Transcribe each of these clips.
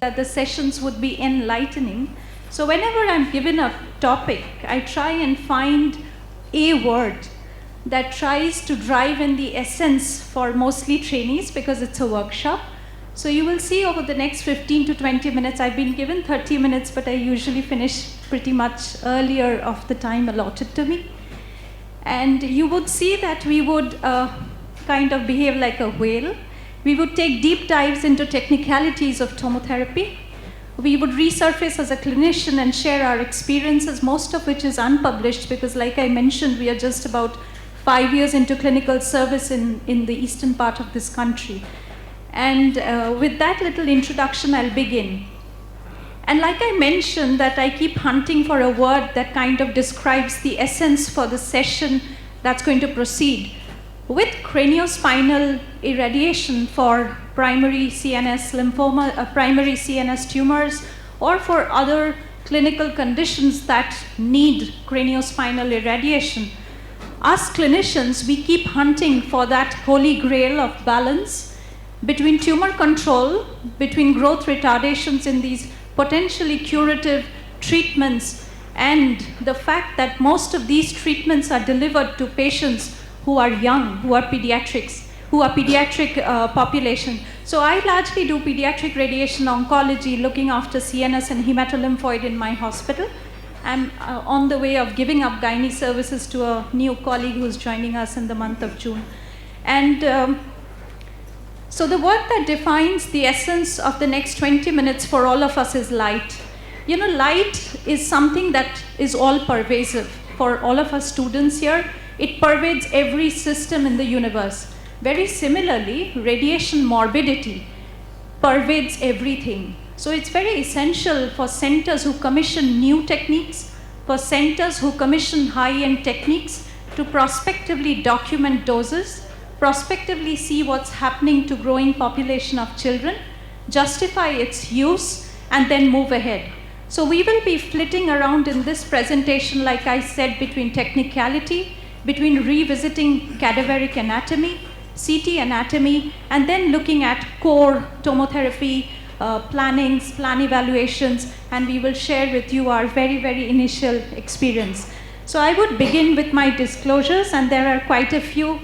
that the sessions would be enlightening. So whenever I'm given a topic, I try and find a word that tries to drive in the essence for mostly trainees, because it's a workshop. So you will see over the next 15 to 20 minutes, I've been given 30 minutes, but I usually finish pretty much earlier of the time allotted to me. And you would see that we would kind of behave like a whale. We would take deep dives into technicalities of tomotherapy. We would resurface as a clinician and share our experiences, most of which is unpublished, because like I mentioned, we are just about 5 years into clinical service in the eastern part of this country. And with that little introduction, I'll begin. And like I mentioned, that I keep hunting for a word that kind of describes the essence for the session that's going to proceed. With craniospinal irradiation for primary CNS lymphoma, primary CNS tumors, or for other clinical conditions that need craniospinal irradiation, us clinicians, we keep hunting for that holy grail of balance between tumor control, between growth retardations in these potentially curative treatments, and the fact that most of these treatments are delivered to patients who are young, who are pediatrics, who are pediatric population. So I largely do pediatric radiation oncology, looking after CNS and hematolymphoid in my hospital. I'm on the way of giving up gynae services to a new colleague who's joining us in the month of June. And so the word that defines the essence of the next 20 minutes for all of us is light. You know, light is something that is all pervasive for all of us students here. It pervades every system in the universe. Very similarly, radiation morbidity pervades everything. So it's very essential for centers who commission new techniques, for centers who commission high-end techniques, to prospectively document doses, prospectively see what's happening to growing population of children, justify its use, and then move ahead. So we will be flitting around in this presentation, like I said, between technicality, between revisiting cadaveric anatomy, CT anatomy, and then looking at core tomotherapy plannings, plan evaluations, and we will share with you our very, very initial experience. So I would begin with my disclosures, and there are quite a few.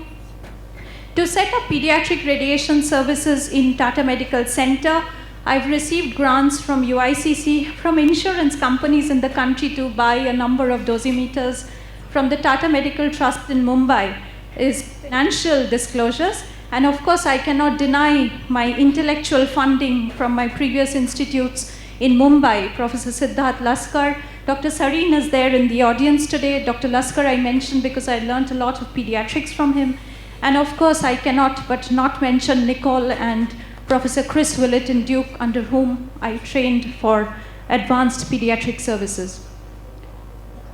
To set up pediatric radiation services in Tata Medical Center, I've received grants from UICC, from insurance companies in the country to buy a number of dosimeters, from the Tata Medical Trust in Mumbai is financial disclosures. And of course, I cannot deny my intellectual funding from my previous institutes in Mumbai, Professor Siddharth Laskar. Dr. Sareen is there in the audience today. Dr. Laskar I mentioned because I learned a lot of pediatrics from him. And of course, I cannot but not mention Nicole and Professor Chris Willett in Duke, under whom I trained for advanced pediatric services.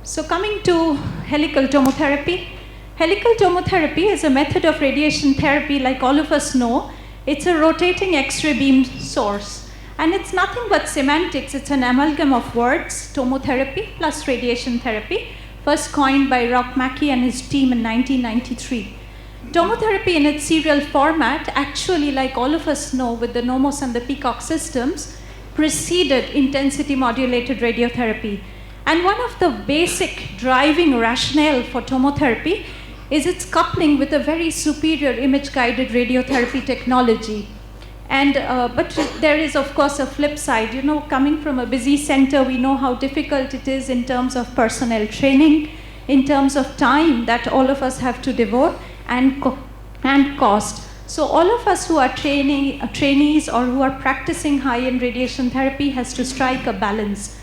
So coming to helical tomotherapy. Helical tomotherapy is a method of radiation therapy, like all of us know. It's a rotating X-ray beam source. And it's nothing but semantics. It's an amalgam of words, tomotherapy plus radiation therapy, first coined by Rock Mackey and his team in 1993. Tomotherapy in its serial format, actually, like all of us know with the Nomos and the Peacock systems, preceded intensity modulated radiotherapy. And one of the basic driving rationale for tomotherapy is its coupling with a very superior image-guided radiotherapy technology. And, but there is, of course, a flip side. You know, coming from a busy center, we know how difficult it is in terms of personnel training, in terms of time that all of us have to devote, and cost. So all of us who are trainees or who are practicing high-end radiation therapy has to strike a balance.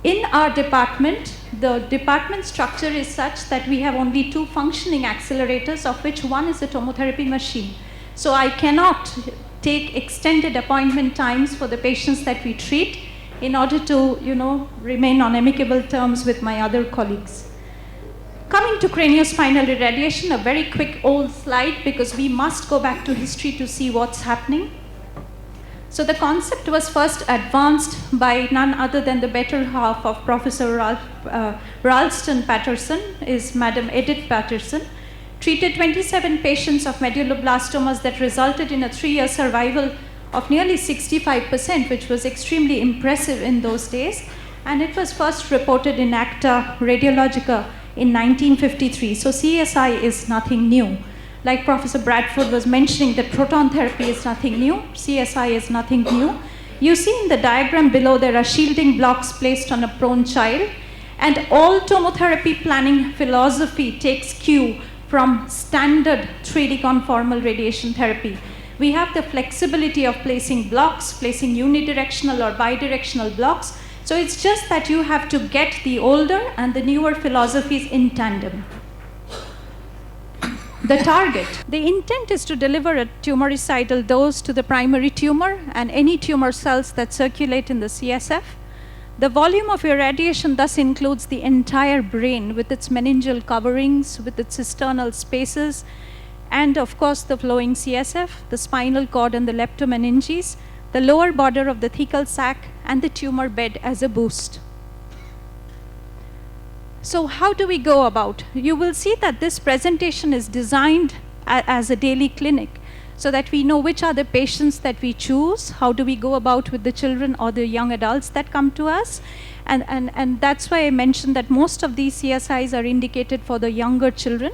In our department, the department structure is such that we have only 2 functioning accelerators, of which one is a tomotherapy machine. So I cannot take extended appointment times for the patients that we treat in order to, you know, remain on amicable terms with my other colleagues. Coming to craniospinal irradiation, a very quick old slide because we must go back to history to see what's happening. So the concept was first advanced by none other than the better half of Professor Ralston Patterson, is Madam Edith Patterson, treated 27 patients of medulloblastomas that resulted in a 3-year survival of nearly 65%, which was extremely impressive in those days. And it was first reported in Acta Radiologica in 1953. So CSI is nothing new. Like Professor Bradford was mentioning, that proton therapy is nothing new, CSI is nothing new. You see in the diagram below, there are shielding blocks placed on a prone child, and all tomotherapy planning philosophy takes cue from standard 3D conformal radiation therapy. We have the flexibility of placing blocks, placing unidirectional or bidirectional blocks. So it's just that you have to get the older and the newer philosophies in tandem. The target. The intent is to deliver a tumoricidal dose to the primary tumor and any tumor cells that circulate in the CSF. The volume of irradiation thus includes the entire brain with its meningeal coverings, with its cisternal spaces, and of course the flowing CSF, the spinal cord and the leptomeninges, the lower border of the thecal sac, and the tumor bed as a boost. So how do we go about? You will see that this presentation is designed as a daily clinic so that we know which are the patients that we choose, how do we go about with the children or the young adults that come to us. And that's why I mentioned that most of these CSIs are indicated for the younger children.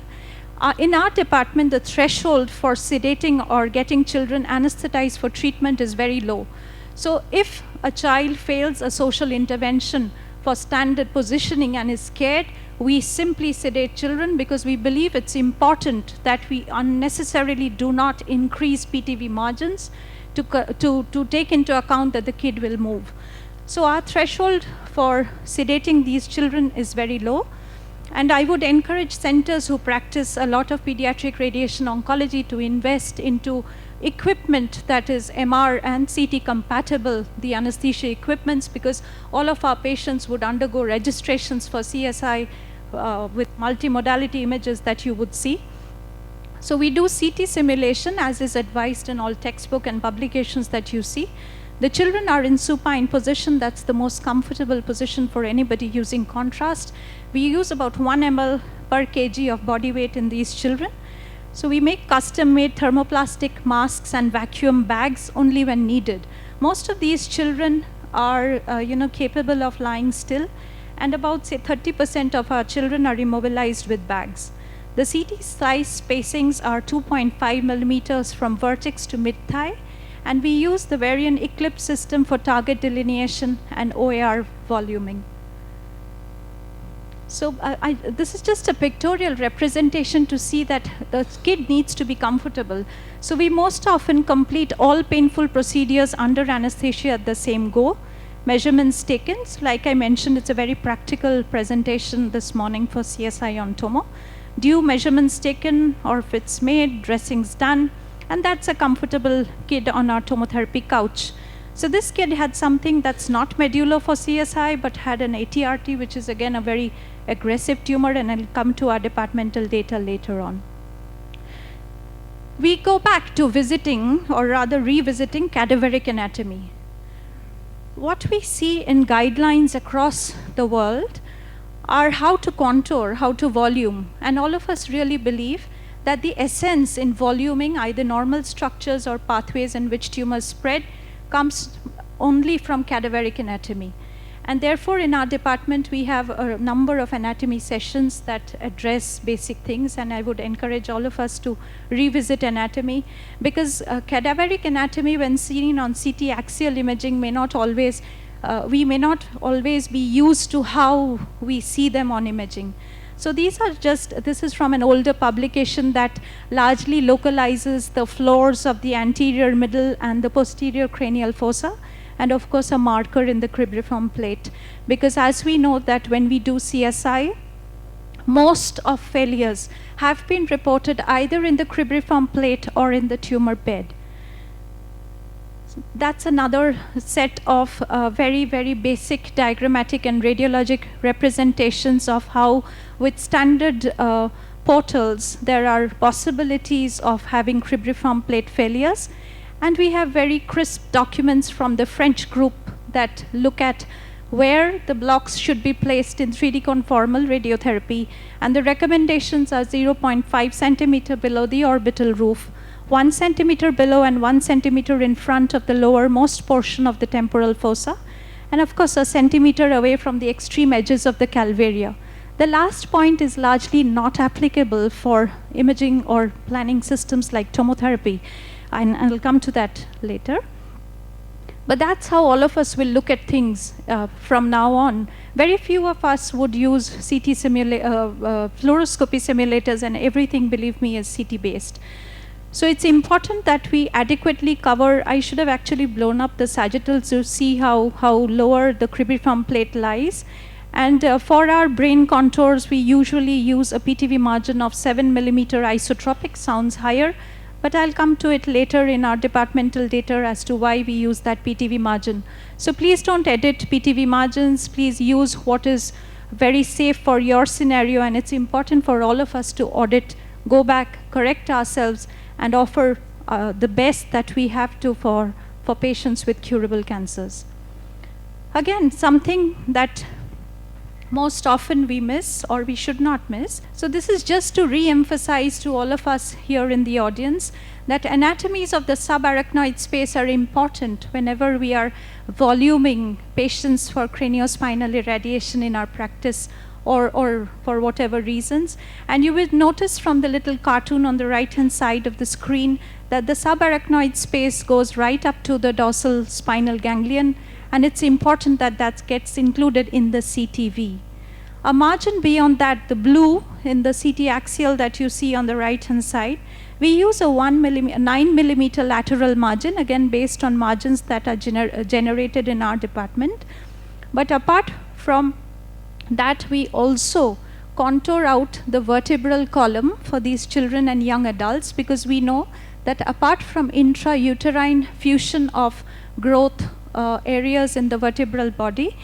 In our department, the threshold for sedating or getting children anesthetized for treatment is very low. So if a child fails a social intervention for standard positioning and is scared, we simply sedate children because we believe it's important that we unnecessarily do not increase PTV margins to take into account that the kid will move. So our threshold for sedating these children is very low. And I would encourage centers who practice a lot of pediatric radiation oncology to invest into equipment that is MR and CT compatible, the anesthesia equipments, because all of our patients would undergo registrations for CSI with multimodality images that you would see. So we do CT simulation as is advised in all textbook and publications that you see. The children are in supine position. That's the most comfortable position for anybody using contrast. We use about 1 ml per kg of body weight in these children. So we make custom-made thermoplastic masks and vacuum bags only when needed. Most of these children are capable of lying still, and about say 30% of our children are immobilized with bags. The CT size spacings are 2.5 millimeters from vertex to mid-thigh, and we use the Varian Eclipse system for target delineation and OAR voluming. So this is just a pictorial representation to see that the kid needs to be comfortable. So we most often complete all painful procedures under anesthesia at the same go. Measurements taken, like I mentioned, it's a very practical presentation this morning for CSI on Tomo. Due measurements taken or fits made, dressings done, and that's a comfortable kid on our tomotherapy couch. So this kid had something that's not medullar for CSI, but had an ATRT, which is again a very aggressive tumor, and I'll come to our departmental data later on. We go back to visiting, or rather revisiting, cadaveric anatomy. What we see in guidelines across the world are how to contour, how to volume, and all of us really believe that the essence in voluming either normal structures or pathways in which tumors spread comes only from cadaveric anatomy. And therefore, in our department, we have a number of anatomy sessions that address basic things, and I would encourage all of us to revisit anatomy, because cadaveric anatomy, when seen on CT axial imaging, may not always, we may not always be used to how we see them on imaging. So these are just, this is from an older publication that largely localizes the floors of the anterior, middle, and the posterior cranial fossa, and of course a marker in the cribriform plate. Because as we know that when we do CSI, most of failures have been reported either in the cribriform plate or in the tumor bed. That's another set of very, very basic diagrammatic and radiologic representations of how, with standard portals, there are possibilities of having cribriform plate failures. And we have very crisp documents from the French group that look at where the blocks should be placed in 3D conformal radiotherapy. And the recommendations are 0.5 centimeter below the orbital roof, 1 centimeter below and 1 centimeter in front of the lowermost portion of the temporal fossa, and of course a centimeter away from the extreme edges of the calvaria. The last point is largely not applicable for imaging or planning systems like tomotherapy, and I'll come to that later. But that's how all of us will look at things from now on. Very few of us would use fluoroscopy simulators, and everything, believe me, is CT based. So it's important that we adequately cover. I should have actually blown up the sagittals to see how lower the cribriform plate lies. And for our brain contours, we usually use a PTV margin of 7 millimeter isotropic, sounds higher, but I'll come to it later in our departmental data as to why we use that PTV margin. So please don't edit PTV margins. Please use what is very safe for your scenario, and it's important for all of us to audit, go back, correct ourselves, and offer the best that we have to for patients with curable cancers. Again, something that most often we miss, or we should not miss. So this is just to re-emphasize to all of us here in the audience that anatomies of the subarachnoid space are important whenever we are voluming patients for craniospinal irradiation in our practice, or for whatever reasons. And you will notice from the little cartoon on the right-hand side of the screen that the subarachnoid space goes right up to the dorsal spinal ganglion, and it's important that that gets included in the CTV. A margin beyond that, the blue in the CT axial that you see on the right-hand side, we use a 9 millimeter lateral margin, again based on margins that are generated in our department. But apart from that, we also contour out the vertebral column for these children and young adults, because we know that apart from intrauterine fusion of growth areas in the vertebral body,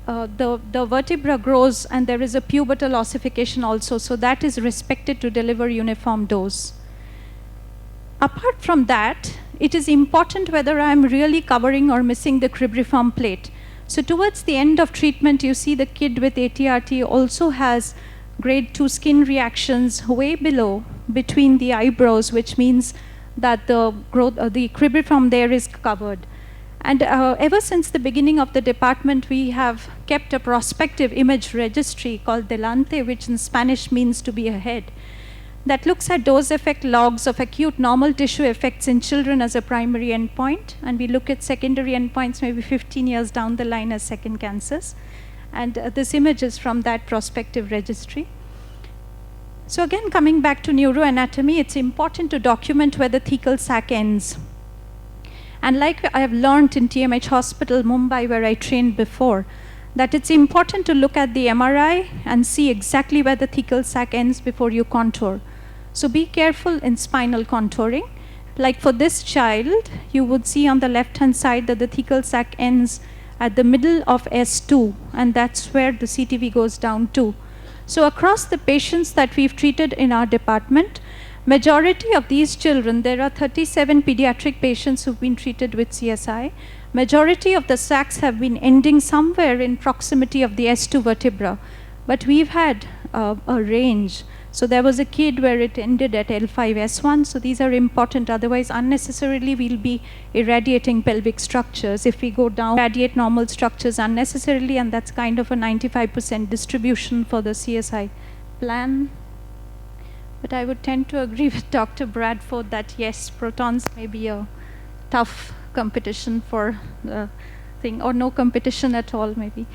the vertebra grows and there is a pubertal ossification also, so that is respected to deliver uniform dose. Apart from that, it is important whether I am really covering or missing the cribriform plate. So towards the end of treatment, you see the kid with ATRT also has grade 2 skin reactions way below between the eyebrows, which means that the cribriform there is covered. And ever since the beginning of the department, we have kept a prospective image registry called Delante, which in Spanish means to be ahead, that looks at dose effect logs of acute normal tissue effects in children as a primary endpoint, and we look at secondary endpoints maybe 15 years down the line as second cancers. And this image is from that prospective registry. So again, coming back to neuroanatomy, it's important to document where the thecal sac ends. And like I have learned in TMH Hospital, Mumbai, where I trained before, that it's important to look at the MRI and see exactly where the thecal sac ends before you contour. So be careful in spinal contouring. Like for this child, you would see on the left-hand side that the thecal sac ends at the middle of S2, and that's where the CTV goes down to. So across the patients that we've treated in our department, majority of these children, there are 37 pediatric patients who've been treated with CSI. Majority of the sacs have been ending somewhere in proximity of the S2 vertebra, but we've had a range. So there was a kid where it ended at L5S1, so these are important, otherwise unnecessarily we'll be irradiating pelvic structures. If we go down, irradiate normal structures unnecessarily, and that's kind of a 95% distribution for the CSI plan. But I would tend to agree with Dr. Bradford that yes, protons may be a tough competition for the thing, or no competition at all maybe.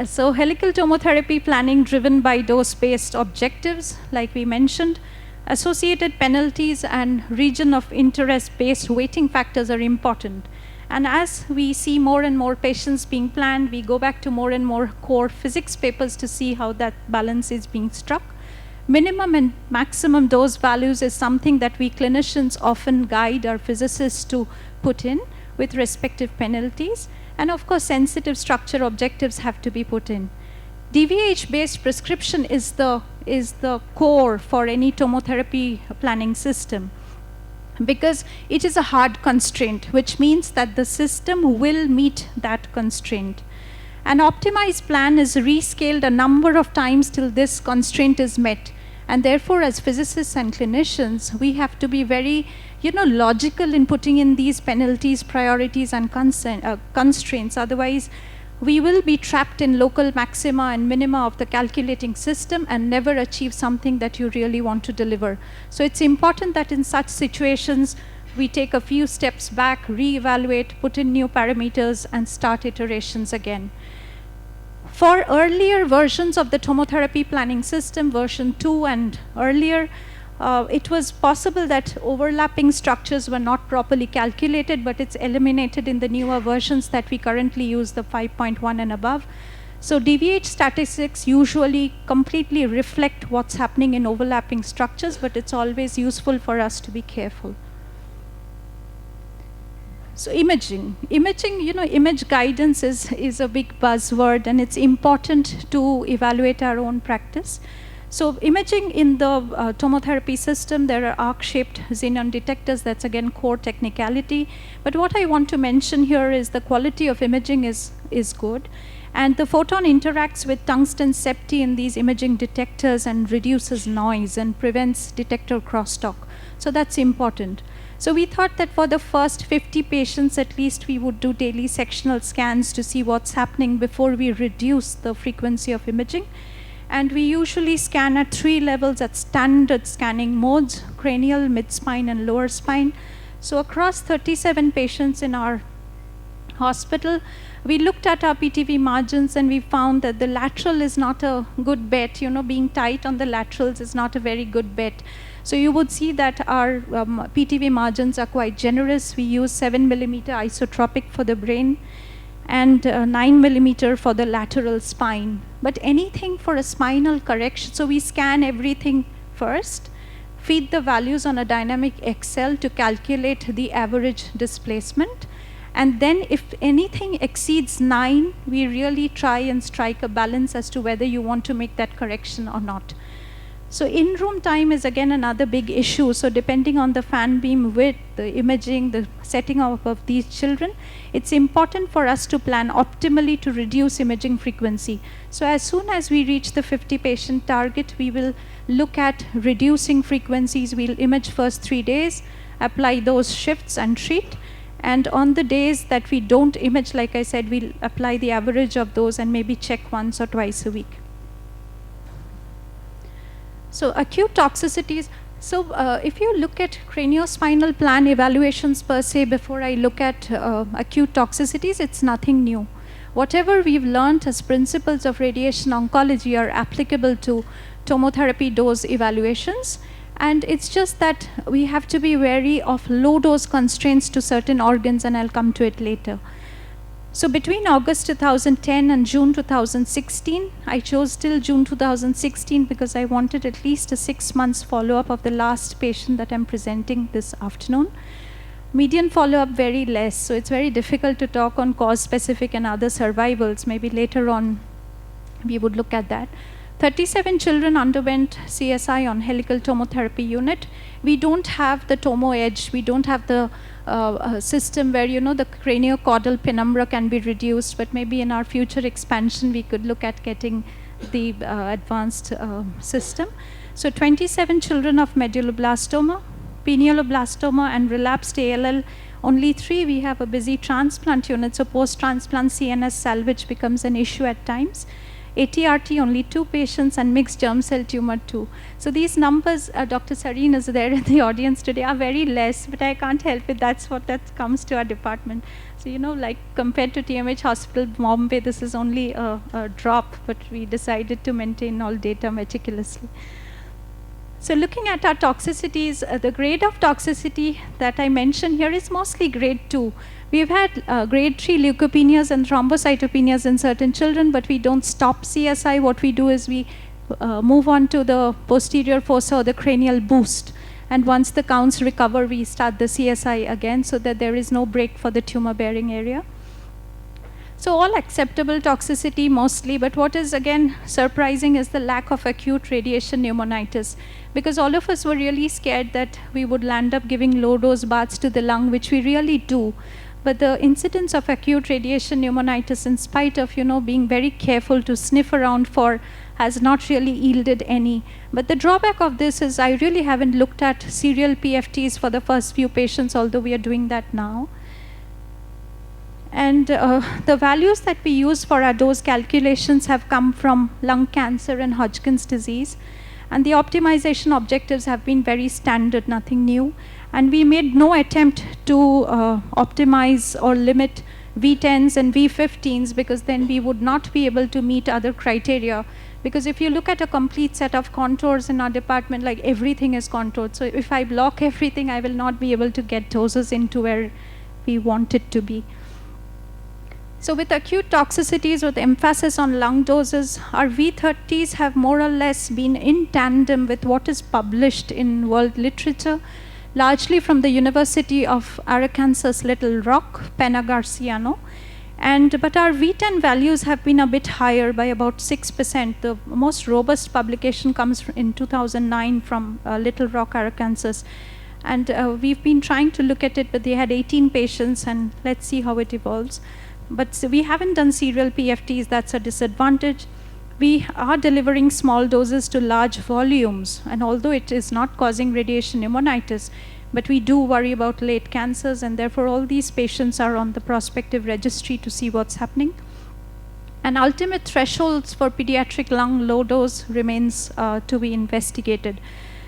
So helical tomotherapy planning driven by dose-based objectives, like we mentioned. Associated penalties and region of interest-based weighting factors are important. And as we see more and more patients being planned, we go back to more and more core physics papers to see how that balance is being struck. Minimum and maximum dose values is something that we clinicians often guide our physicists to put in with respective penalties. And of course, sensitive structure objectives have to be put in. DVH-based prescription is the core for any tomotherapy planning system, because it is a hard constraint, which means that the system will meet that constraint. An optimized plan is rescaled a number of times till this constraint is met. And therefore, as physicists and clinicians, we have to be very logical in putting in these penalties, priorities, and constraints. Otherwise, we will be trapped in local maxima and minima of the calculating system and never achieve something that you really want to deliver. So it's important that in such situations, we take a few steps back, re-evaluate, put in new parameters, and start iterations again. For earlier versions of the tomotherapy planning system, version 2 and earlier, it was possible that overlapping structures were not properly calculated, but it's eliminated in the newer versions that we currently use, the 5.1 and above. So DVH statistics usually completely reflect what's happening in overlapping structures, but it's always useful for us to be careful. So imaging, image guidance is a big buzzword, and it's important to evaluate our own practice. So imaging in the tomotherapy system, there are arc-shaped xenon detectors. That's again core technicality. But what I want to mention here is the quality of imaging is good. And the photon interacts with tungsten septi in these imaging detectors and reduces noise and prevents detector crosstalk. So that's important. So we thought that for the first 50 patients, at least we would do daily sectional scans to see what's happening before we reduce the frequency of imaging. And we usually scan at 3 levels at standard scanning modes: cranial, mid-spine, and lower spine. So across 37 patients in our hospital, we looked at our PTV margins, and we found that the lateral is not a good bet. Being tight on the laterals is not a very good bet. So you would see that our PTV margins are quite generous. We use 7 millimeter isotropic for the brain and 9 millimeter for the lateral spine. But anything for a spinal correction, so we scan everything first, feed the values on a dynamic Excel to calculate the average displacement. And then if anything exceeds 9, we really try and strike a balance as to whether you want to make that correction or not. So in-room time is again another big issue. So depending on the fan beam width, the imaging, the setting up of these children, it's important for us to plan optimally to reduce imaging frequency. So as soon as we reach the 50 patient target, we will look at reducing frequencies. We'll image first 3 days, apply those shifts and treat. And on the days that we don't image, like I said, we'll apply the average of those and maybe check once or twice a week. So acute toxicities. So if you look at craniospinal plan evaluations per se, before I look at acute toxicities, it's nothing new. Whatever we've learned as principles of radiation oncology are applicable to tomotherapy dose evaluations. And it's just that we have to be wary of low dose constraints to certain organs, and I'll come to it later. So between August 2010 and June 2016, I chose till June 2016 because I wanted at least a 6 months follow-up of the last patient that I'm presenting this afternoon. Median follow-up very less, so it's very difficult to talk on cause-specific and other survivals. Maybe later on we would look at that. 37 children underwent CSI on helical tomotherapy unit. We don't have the tomo edge. We don't have the system where the craniocaudal penumbra can be reduced, but maybe in our future expansion we could look at getting the advanced system. So 27 children of medulloblastoma, pinealoblastoma, and relapsed ALL. Only 3, we have a busy transplant unit, so post-transplant CNS salvage becomes an issue at times. ATRT, only 2 patients, and mixed germ cell tumor 2. So these numbers, Dr. Sareen is there in the audience today, are very less, but I can't help it. That's what that comes to our department. So like compared to TMH Hospital Bombay, this is only a drop, but we decided to maintain all data meticulously. So looking at our toxicities, the grade of toxicity that I mentioned here is mostly grade 2. We've had grade 3 leukopenias and thrombocytopenias in certain children, but we don't stop CSI. What we do is we move on to the posterior fossa or the cranial boost. And once the counts recover, we start the CSI again so that there is no break for the tumor-bearing area. So all acceptable toxicity mostly, but what is again surprising is the lack of acute radiation pneumonitis, because all of us were really scared that we would land up giving low-dose baths to the lung, which we really do. But the incidence of acute radiation pneumonitis, in spite of being very careful to sniff around for has not really yielded any. But the drawback of this is I really haven't looked at serial PFTs for the first few patients, although we are doing that now. And the values that we use for our dose calculations have come from lung cancer and Hodgkin's disease. And the optimization objectives have been very standard, nothing new. And we made no attempt to optimize or limit V10s and V15s, because then we would not be able to meet other criteria. Because if you look at a complete set of contours in our department, like everything is contoured. So if I block everything, I will not be able to get doses into where we want it to be. So with acute toxicities with emphasis on lung doses, our V30s have more or less been in tandem with what is published in world literature, largely from the University of Arkansas Little Rock, Pena-Garciano. But our V10 values have been a bit higher by about 6%. The most robust publication comes in 2009 from Little Rock, Arkansas. And we've been trying to look at it, but they had 18 patients, and let's see how it evolves. But so we haven't done serial PFTs, that's a disadvantage. We are delivering small doses to large volumes, and although it is not causing radiation pneumonitis, but we do worry about late cancers, and therefore all these patients are on the prospective registry to see what's happening. And ultimate thresholds for pediatric lung low dose remains to be investigated.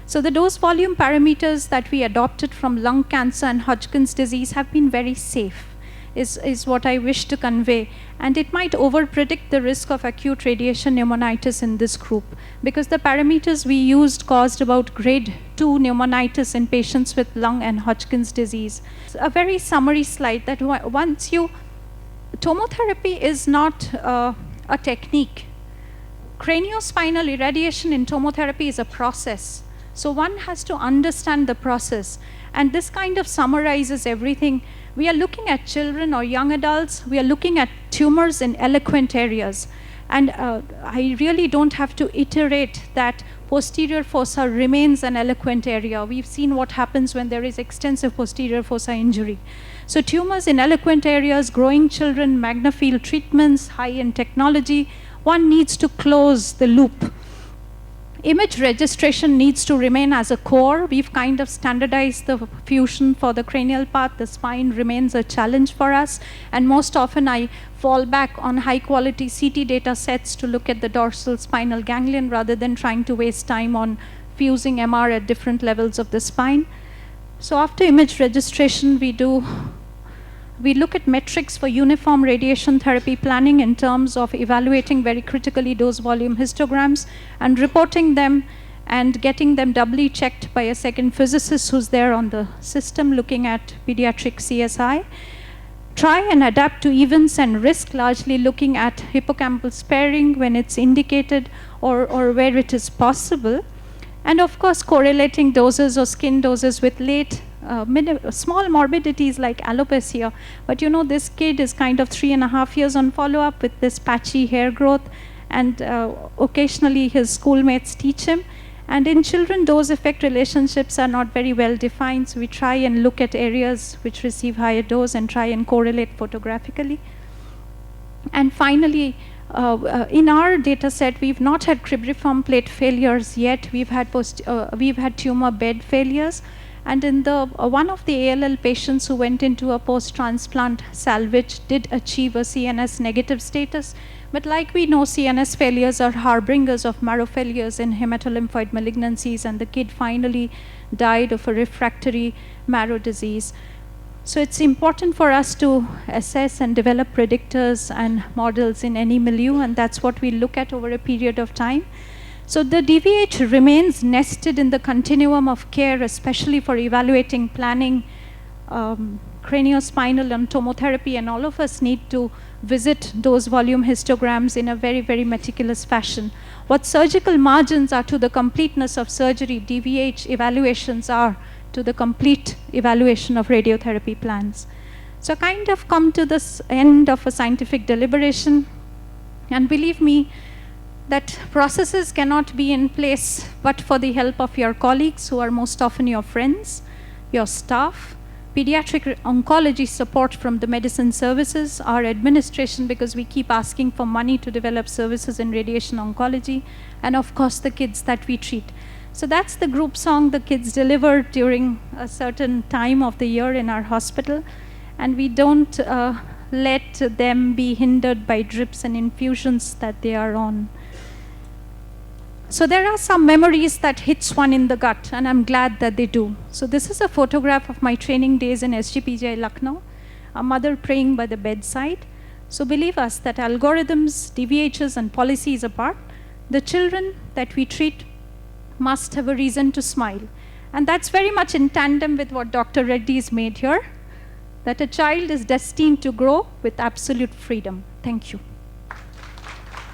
So the dose volume parameters that we adopted from lung cancer and Hodgkin's disease have been very safe, is what I wish to convey. And it might over-predict the risk of acute radiation pneumonitis in this group, because the parameters we used caused about grade 2 pneumonitis in patients with lung and Hodgkin's disease. So a very summary slide that tomotherapy is not a technique. Craniospinal irradiation in tomotherapy is a process. So one has to understand the process. And this kind of summarizes everything. We are looking at children or young adults. We are looking at tumors in eloquent areas. And I really don't have to iterate that posterior fossa remains an eloquent area. We've seen what happens when there is extensive posterior fossa injury. So tumors in eloquent areas, growing children, magnafield treatments, high-end technology, one needs to close the loop. Image registration needs to remain as a core. We've kind of standardized the fusion for the cranial part. The spine remains a challenge for us. And most often I fall back on high quality CT data sets to look at the dorsal spinal ganglion rather than trying to waste time on fusing MR at different levels of the spine. So after image registration, we look at metrics for uniform radiation therapy planning in terms of evaluating very critically dose volume histograms and reporting them and getting them doubly checked by a second physicist who's there on the system looking at pediatric CSI. Try and adapt to events and risk, largely looking at hippocampal sparing when it's indicated or where it is possible. And of course, correlating doses or skin doses with late small morbidities like alopecia. But you know, this kid is kind of 3.5 years on follow-up with this patchy hair growth, and occasionally his schoolmates teach him. And in children, dose-effect relationships are not very well defined, so we try and look at areas which receive higher dose and try and correlate photographically. And finally, in our data set, we've not had cribriform plate failures yet. We've had tumor bed failures. And in one of the ALL patients who went into a post-transplant salvage did achieve a CNS negative status. But like we know, CNS failures are harbingers of marrow failures in hematolymphoid malignancies, and the kid finally died of a refractory marrow disease. So it's important for us to assess and develop predictors and models in any milieu, and that's what we look at over a period of time. So the DVH remains nested in the continuum of care, especially for evaluating planning, craniospinal and tomotherapy, and all of us need to visit those volume histograms in a very, very meticulous fashion. What surgical margins are to the completeness of surgery, DVH evaluations are to the complete evaluation of radiotherapy plans. So I kind of come to this end of a scientific deliberation, and believe me, that processes cannot be in place but for the help of your colleagues, who are most often your friends, your staff, pediatric oncology support from the medicine services, our administration, because we keep asking for money to develop services in radiation oncology, and of course the kids that we treat. So that's the group song the kids deliver during a certain time of the year in our hospital, and we don't let them be hindered by drips and infusions that they are on. So there are some memories that hits one in the gut, and I'm glad that they do. So this is a photograph of my training days in SGPGI Lucknow, a mother praying by the bedside. So believe us that algorithms, DVHs, and policies apart, the children that we treat must have a reason to smile. And that's very much in tandem with what Dr. Reddy's made here, that a child is destined to grow with absolute freedom. Thank you.